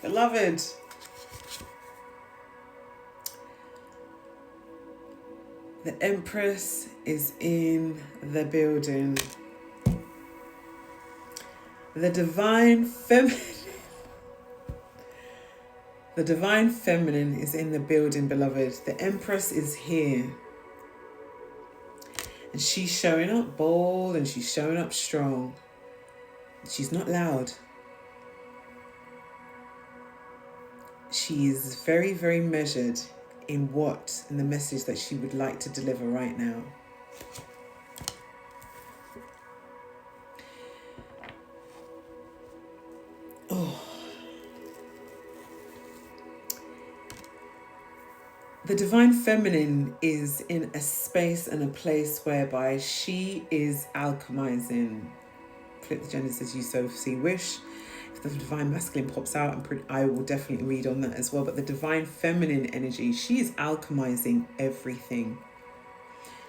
Beloved, the Empress is in the building. The divine feminine. The divine feminine is in the building, beloved. The Empress is here. And she's showing up bold and she's showing up strong. She's not loud. She is very, very measured in the message that she would like to deliver right now. Oh. The divine feminine is in a space and a place whereby she is alchemizing. Flip the genders as you so see wish. If the divine masculine pops out, I will definitely read on that as well. But the divine feminine energy, she is alchemizing everything.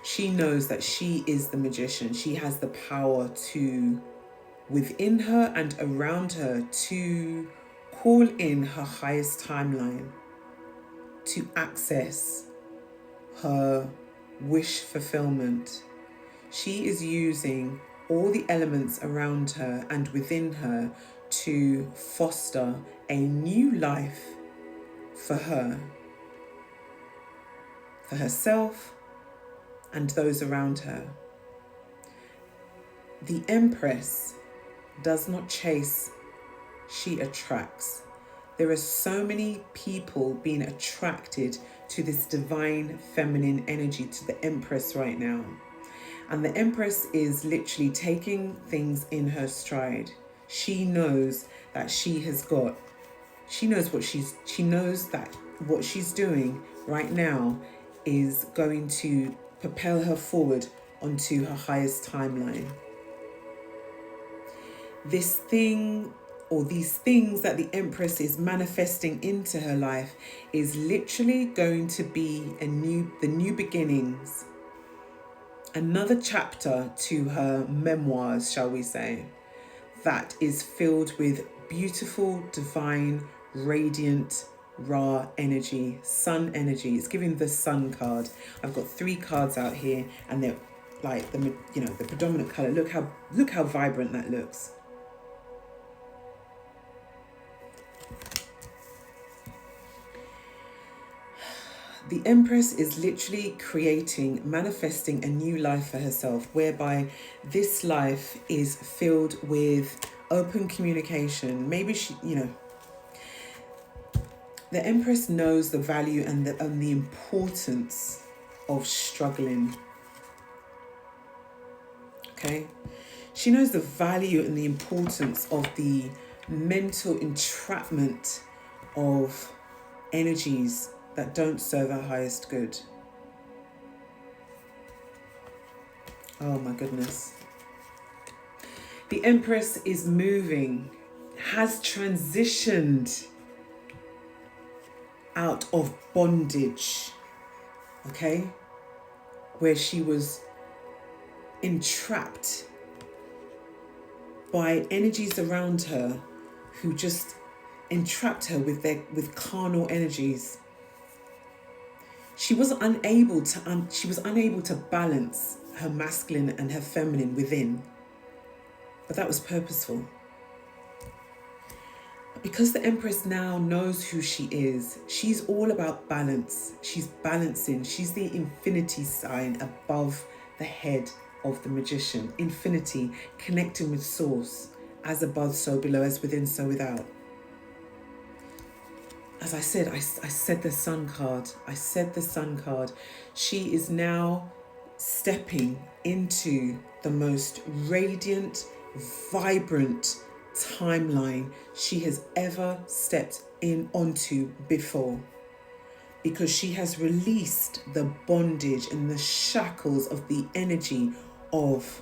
She knows that she is the magician. She has the power to, within her and around her, to call in her highest timeline, to access her wish fulfillment. She is using all the elements around her and within her to foster a new life for her, for herself and those around her. The Empress does not chase, she attracts. There are so many people being attracted to this divine feminine energy, to the Empress right now. And the Empress is literally taking things in her stride. She knows that she knows that what she's doing right now is going to propel her forward onto her highest timeline. This thing or these things that the Empress is manifesting into her life is literally going to be the new beginnings. Another chapter to her memoirs, shall we say, that is filled with beautiful, divine, radiant, raw energy, sun energy. It's giving the sun card. I've got 3 cards out here and they're like the predominant color. Look how vibrant that looks. The Empress is literally manifesting a new life for herself, whereby this life is filled with open communication. Maybe the Empress knows the value and the importance of struggling. Okay? She knows the value and the importance of the mental entrapment of energies that don't serve our highest good. Oh my goodness. The Empress is moving, has transitioned out of bondage, okay? Where she was entrapped by energies around her who just entrapped her with carnal energies. She was unable to balance her masculine and her feminine within. But that was purposeful. Because the Empress now knows who she is, she's all about balance. She's balancing. She's the infinity sign above the head of the magician. Infinity, connecting with source. As above, so below, as within, so without. As I said, I said the sun card. I said the sun card. She is now stepping into the most radiant, vibrant timeline she has ever stepped onto before. Because she has released the bondage and the shackles of the energy of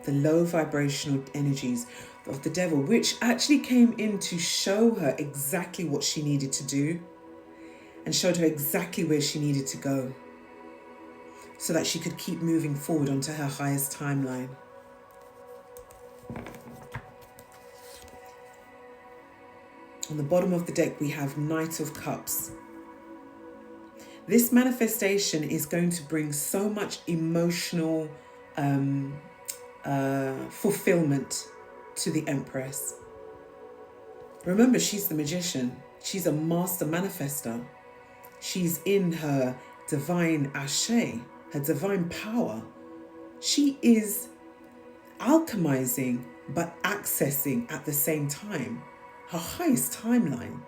the low vibrational energies of the devil, which actually came in to show her exactly what she needed to do and showed her exactly where she needed to go so that she could keep moving forward onto her highest timeline. On the bottom of the deck, we have Knight of Cups. This manifestation is going to bring so much emotional fulfillment to the Empress. Remember, she's the magician. She's a master manifester. She's in her divine ashe, her divine power. She is alchemizing, but accessing at the same time her highest timeline,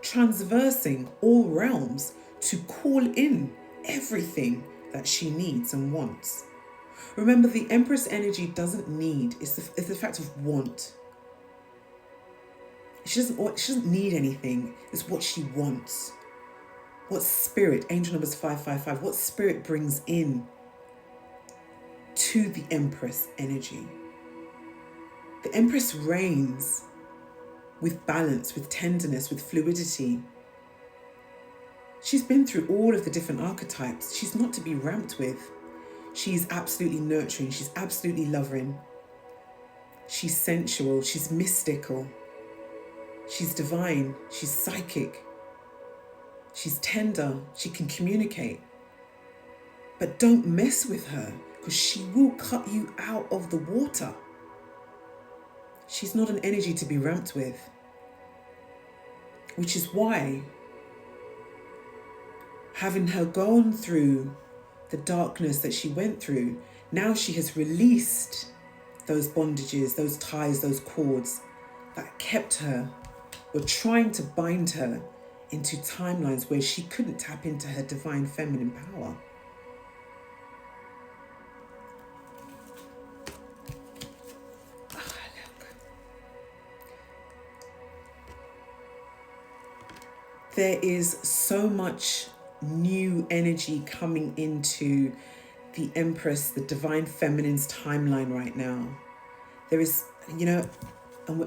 transversing all realms to call in everything that she needs and wants. Remember, the Empress energy doesn't need, it's the fact of want. She doesn't need anything. It's what she wants. What spirit, angel numbers 555, what spirit brings in to the Empress energy. The Empress reigns with balance, with tenderness, with fluidity. She's been through all of the different archetypes. She's not to be ramped with. She's absolutely nurturing. She's absolutely loving. She's sensual. She's mystical. She's divine. She's psychic. She's tender. She can communicate. But don't mess with her, because she will cut you out of the water. She's not an energy to be ramped with. Which is why, having her gone through the darkness that she went through, now she has released those bondages, those ties, those cords that kept her, or trying to bind her into timelines where she couldn't tap into her divine feminine power. There is so much new energy coming into the Empress, the divine feminine's timeline right now. There is, and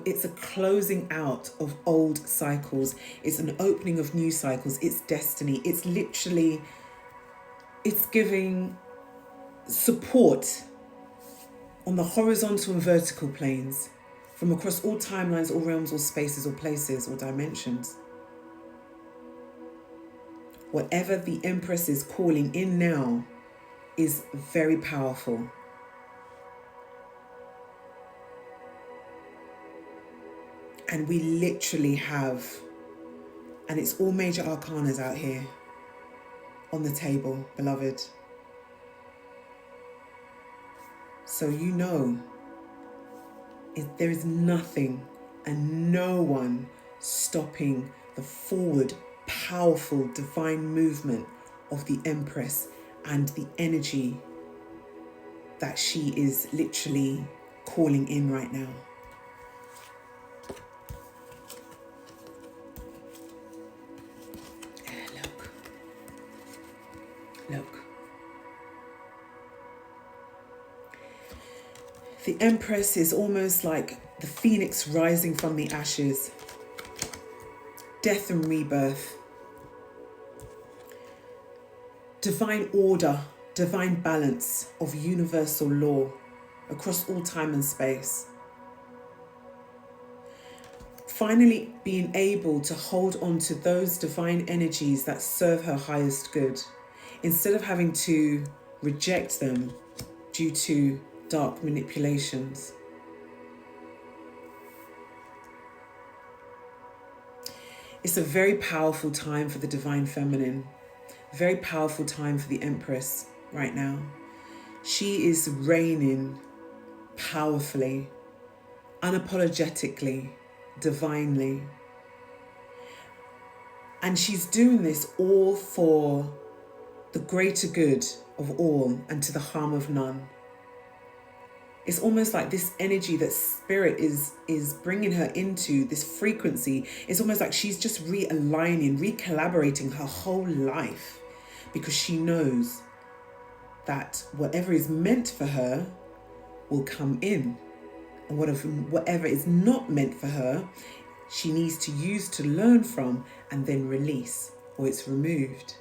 it's a closing out of old cycles. It's an opening of new cycles. It's destiny. It's literally, it's giving support on the horizontal and vertical planes from across all timelines, all realms, all spaces, all places, all dimensions. Whatever the Empress is calling in now is very powerful. And we literally have, and it's all major arcanas out here on the table, beloved. So there is nothing and no one stopping the forward, powerful, divine movement of the Empress and the energy that she is literally calling in right now. Look. The Empress is almost like the phoenix rising from the ashes. Death and rebirth. Divine order, divine balance of universal law across all time and space. Finally being able to hold on to those divine energies that serve her highest good, instead of having to reject them due to dark manipulations. It's a very powerful time for the divine feminine. Very powerful time for the Empress right now. She is reigning powerfully, unapologetically, divinely. And she's doing this all for the greater good of all and to the harm of none. It's almost like this energy that spirit is bringing her into, this frequency. It's almost like she's just realigning, recollaborating her whole life, because she knows that whatever is meant for her will come in, and whatever is not meant for her, she needs to use to learn from and then release, or it's removed.